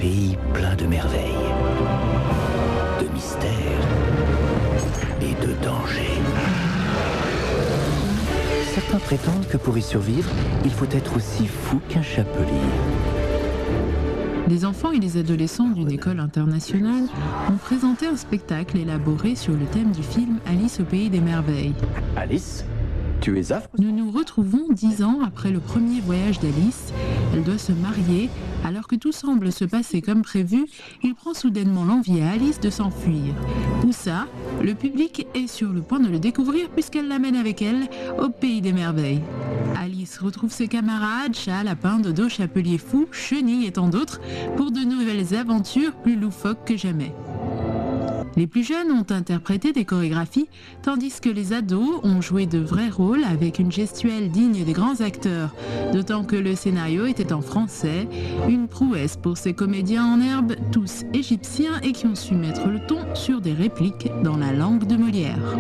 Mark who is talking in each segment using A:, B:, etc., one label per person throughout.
A: pays plein de merveilles, de mystères et de dangers. Certains prétendent que pour y survivre, il faut être aussi fou qu'un chapelier.
B: Les enfants et les adolescents d'une école internationale ont présenté un spectacle élaboré sur le thème du film Alice au pays des merveilles.
A: Alice, tu es affreuse.
B: Nous nous retrouvons 10 ans après le premier voyage d'Alice. Elle doit se marier. Alors que tout semble se passer comme prévu, il prend soudainement l'envie à Alice de s'enfuir. Où ça, le public est sur le point de le découvrir puisqu'elle l'amène avec elle au pays des merveilles. Alice retrouve ses camarades, chats, lapins, dodo, chapelier fou, chenilles et tant d'autres pour de nouvelles aventures plus loufoques que jamais. Les plus jeunes ont interprété des chorégraphies, tandis que les ados ont joué de vrais rôles avec une gestuelle digne des grands acteurs, d'autant que le scénario était en français, une prouesse pour ces comédiens en herbe, tous égyptiens et qui ont su mettre le ton sur des répliques dans la langue de Molière.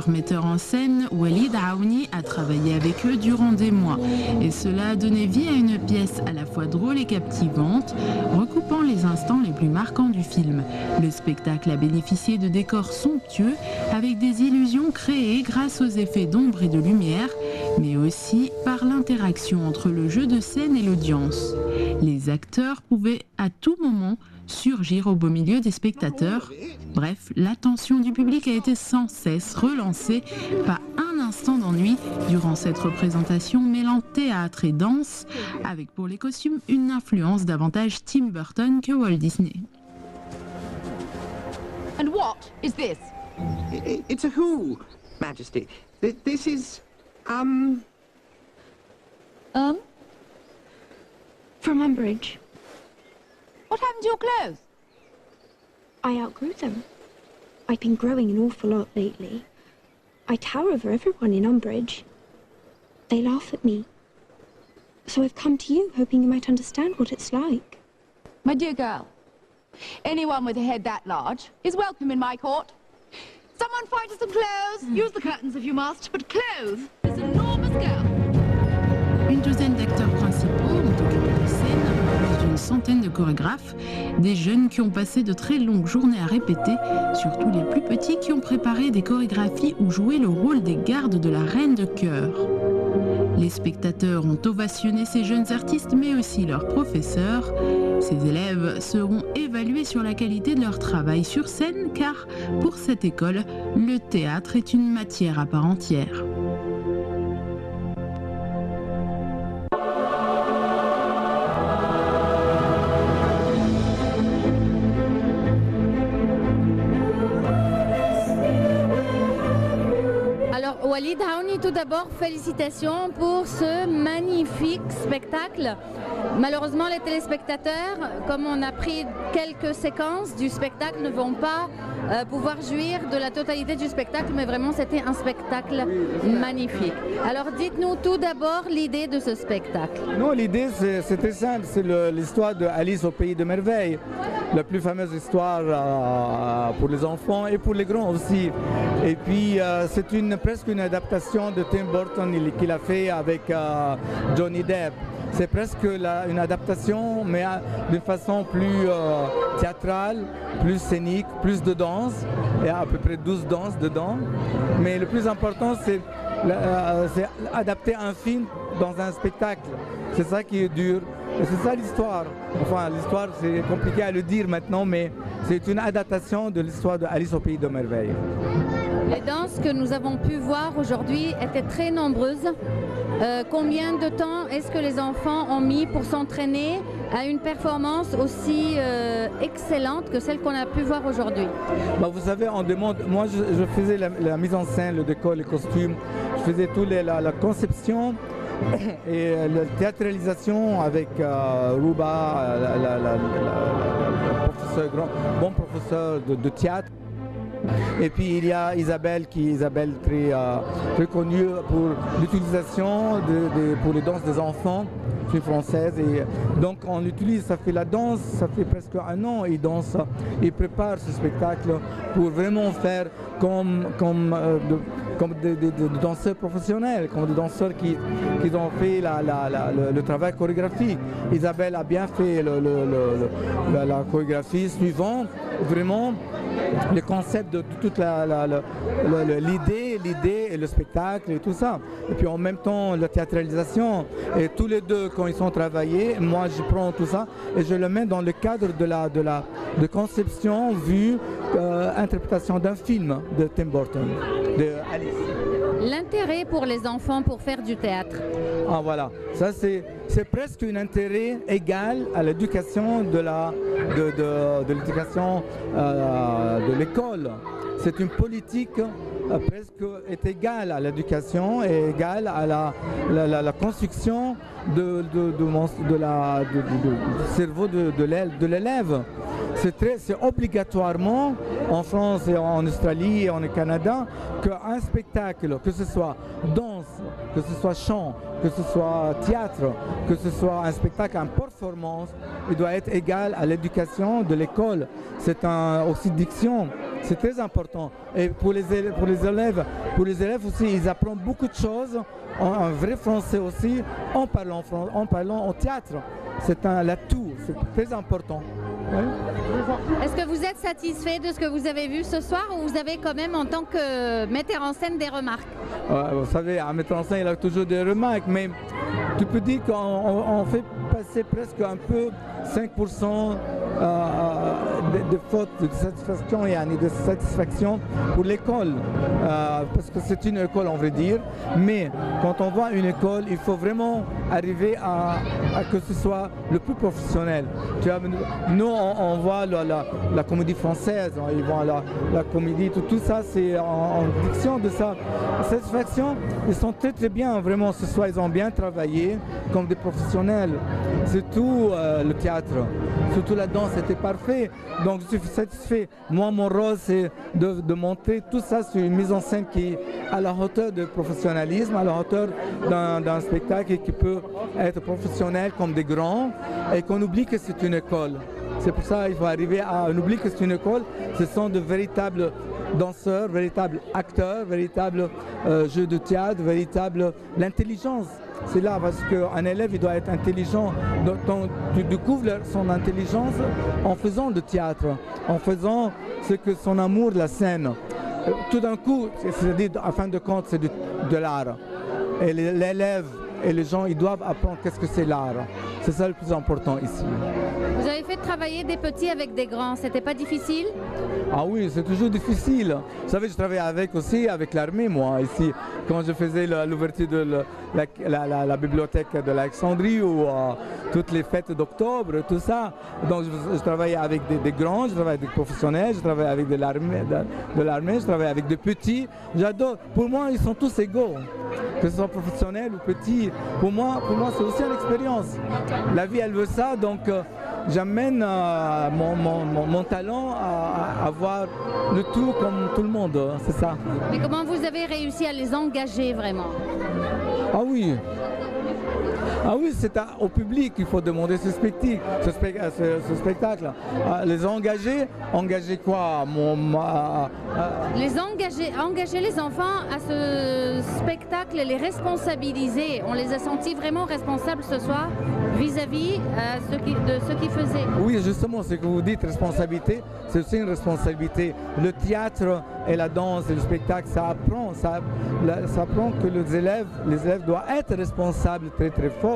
B: Metteur en scène, Walid Aouni a travaillé avec eux durant des mois et cela a donné vie à une pièce à la fois drôle et captivante, recoupant les instants les plus marquants du film. Le spectacle a bénéficié de décors somptueux avec des illusions créées grâce aux effets d'ombre et de lumière, mais aussi par l'interaction entre le jeu de scène et l'audience. Les acteurs pouvaient à tout moment surgir au beau milieu des spectateurs. Bref, l'attention du public a été sans cesse relancée, pas un instant d'ennui durant cette représentation mêlant théâtre et danse, avec pour les costumes une influence davantage Tim Burton que Walt Disney.
C: And what is this?
D: It's a who, Majesty. This is,
E: From Umbridge.
C: What happened to your clothes?
E: I outgrew them. I've been growing an awful lot lately. I tower over everyone in Umbridge. They laugh at me. So I've come to you, hoping you might understand what it's like.
C: My dear girl, anyone with a head that large is welcome in my court. Someone find us some clothes. Use the curtains if you must, but clothes this enormous girl.
B: Une douzaine d'acteurs principaux ont occupé les scènes, plus d'une centaine de chorégraphes, des jeunes qui ont passé de très longues journées à répéter, surtout les plus petits qui ont préparé des chorégraphies ou joué le rôle des gardes de la reine de cœur. Les spectateurs ont ovationné ces jeunes artistes, mais aussi leurs professeurs. Ces élèves seront évalués sur la qualité de leur travail sur scène, car pour cette école, le théâtre est une matière à part entière.
F: Walid Aouni, tout d'abord, félicitations pour ce magnifique spectacle. Malheureusement, les téléspectateurs, comme on a pris quelques séquences du spectacle, ne vont pas pouvoir jouir de la totalité du spectacle, mais vraiment, c'était un spectacle magnifique. Alors, dites-nous tout d'abord l'idée de ce spectacle.
G: Non, l'idée, c'est très simple, c'est l'histoire de Alice au pays de merveilles. La plus fameuse histoire pour les enfants et pour les grands aussi. Et puis c'est presque une adaptation de Tim Burton qu'il a fait avec Johnny Depp. C'est presque une adaptation, mais d'une façon plus théâtrale, plus scénique, plus de danse. Il y a à peu près 12 danses dedans. Mais le plus important, c'est adapter un film dans un spectacle. C'est ça qui est dur. Et c'est ça l'histoire. Enfin, l'histoire, c'est compliqué à le dire maintenant, mais c'est une adaptation de l'histoire de Alice au pays de merveilles.
F: Les danses que nous avons pu voir aujourd'hui étaient très nombreuses. Combien de temps est-ce que les enfants ont mis pour s'entraîner à une performance aussi excellente que celle qu'on a pu voir aujourd'hui?
G: Vous savez, on demande, moi je faisais la mise en scène, le décor, les costumes, je faisais la conception et la théâtralisation avec Ruba, bon professeur de théâtre. Et puis il y a Isabelle très connue pour l'utilisation pour les danses des enfants. c'est une française. Et donc on l'utilise, ça fait la danse, ça fait presque un an, ils dansent, ils préparent ce spectacle pour vraiment faire comme des danseurs professionnels, comme des danseurs qui ont fait le travail chorégraphique. Isabelle a bien fait la chorégraphie suivant vraiment le concept de toute l'idée et le spectacle et tout ça. Et puis en même temps la théâtralisation. Et tous les deux, quand ils sont travaillés, moi je prends tout ça et je le mets dans le cadre de conception, vue, interprétation d'un film de Tim Burton, de Alice.
F: L'intérêt pour les enfants pour faire du théâtre.
G: Ah voilà, ça c'est presque un intérêt égal à l'éducation de l'éducation de l'école. C'est une politique presque est égale à l'éducation et égale à la construction du cerveau de l'élève. C'est obligatoirement en France et en Australie et en Canada qu'un spectacle, que ce soit danse, que ce soit chant, que ce soit théâtre, que ce soit un spectacle, une performance, il doit être égal à l'éducation de l'école. C'est aussi diction, c'est très important. Et pour les élèves aussi, ils apprennent beaucoup de choses, en vrai français aussi, en parlant au théâtre. C'est l'atout, c'est très important. Oui.
F: Est-ce que vous êtes satisfait de ce que vous avez vu ce soir ou vous avez quand même en tant que metteur en scène des remarques?
G: Vous savez, un metteur en scène il a toujours des remarques, mais tu peux dire qu'on fait passer presque un peu 5% de fautes de satisfaction et de satisfaction pour l'école, parce que c'est une école on veut dire, mais quand on voit une école, il faut vraiment arriver à que ce soit le plus professionnel. Tu vois, nous on voit la comédie française, ils voient la comédie, tout ça c'est en diction de ça. Satisfaction, ils sont très très bien, vraiment ce soir ils ont bien travaillé comme des professionnels. C'est tout le théâtre, surtout la danse, c'était parfait. Donc je suis satisfait. Moi, mon rôle, c'est de montrer tout ça sur une mise en scène qui est à la hauteur du professionnalisme, à la hauteur d'un spectacle qui peut être professionnel comme des grands et qu'on oublie que c'est une école. C'est pour ça qu'il faut arriver à oublier que c'est une école. Ce sont de véritables danseurs, véritables acteurs, véritables jeux de théâtre, véritable l'intelligence. C'est là parce qu'un élève il doit être intelligent. Donc, tu découvres son intelligence en faisant le théâtre, en faisant ce que son amour de la scène. Tout d'un coup, c'est-à-dire en fin de compte, c'est de l'art. Et l'élève et les gens, ils doivent apprendre qu'est-ce que c'est l'art. C'est ça le plus important ici.
F: Vous avez fait travailler des petits avec des grands, c'était pas difficile?
G: Ah oui, c'est toujours difficile. Vous savez, je travaillais aussi avec l'armée, moi, ici, quand je faisais l'ouverture de la bibliothèque de l'Alexandrie ou toutes les fêtes d'octobre, tout ça. Donc, je travaillais avec des grands, je travaillais avec des professionnels, je travaillais avec de l'armée, je travaillais avec des petits. J'adore. Pour moi, ils sont tous égaux. Que ce soit professionnel ou petit, pour moi c'est aussi une expérience. La vie elle veut ça, donc j'amène mon talent à avoir le tout comme tout le monde, c'est ça.
F: Mais comment vous avez réussi à les engager vraiment?
G: Ah oui, c'est au public qu'il faut demander ce spectacle. Les engager quoi?
F: Engager les enfants à ce spectacle, les responsabiliser. On les a sentis vraiment responsables ce soir vis-à-vis de ce qu'ils faisaient.
G: Oui, justement, ce que vous dites, responsabilité, c'est aussi une responsabilité. Le théâtre et la danse et le spectacle, ça apprend que les élèves doivent être responsables très très fort.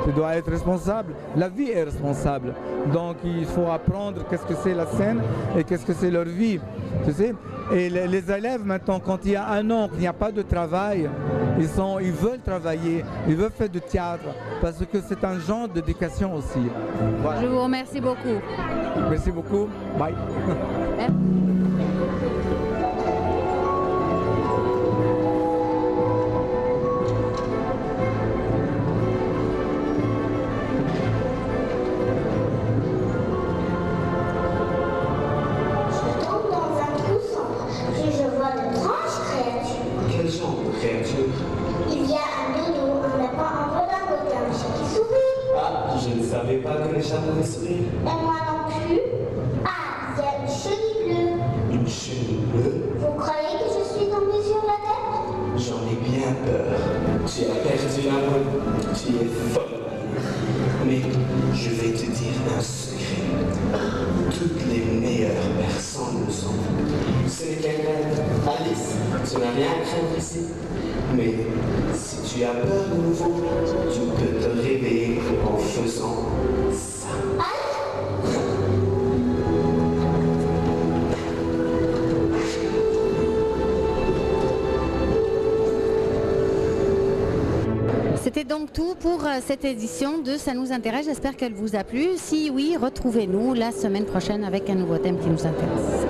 G: Ils doivent être responsables. La vie est responsable. Donc il faut apprendre qu'est-ce que c'est la scène et qu'est-ce que c'est leur vie. Tu sais? Et les élèves maintenant, quand il y a un an qu'il n'y a pas de travail, ils veulent travailler, ils veulent faire du théâtre parce que c'est un genre d'éducation aussi. Voilà.
F: Je vous remercie beaucoup.
G: Merci beaucoup. Bye.
H: Il y a un dodo, un lapin, un redingote, un chien qui sourit. pas que les chameaux sourient?
I: Et moi non plus. Ah, il y a une chenille bleue.
H: Une chenille bleue?
I: Vous croyez que je suis tombée sur la tête?
H: J'en ai bien peur. Tu as perdu la bonne. Tu es folle. Mais je vais te dire un secret. Toutes les meilleures personnes le sont. Ce n'est qu'un rêve. Alice, tu n'as rien à craindre ici. Mais si tu as peur de nouveau, tu peux te réveiller en faisant ça.
F: C'était donc tout pour cette édition de Ça nous intéresse. J'espère qu'elle vous a plu. Si oui, retrouvez-nous la semaine prochaine avec un nouveau thème qui nous intéresse.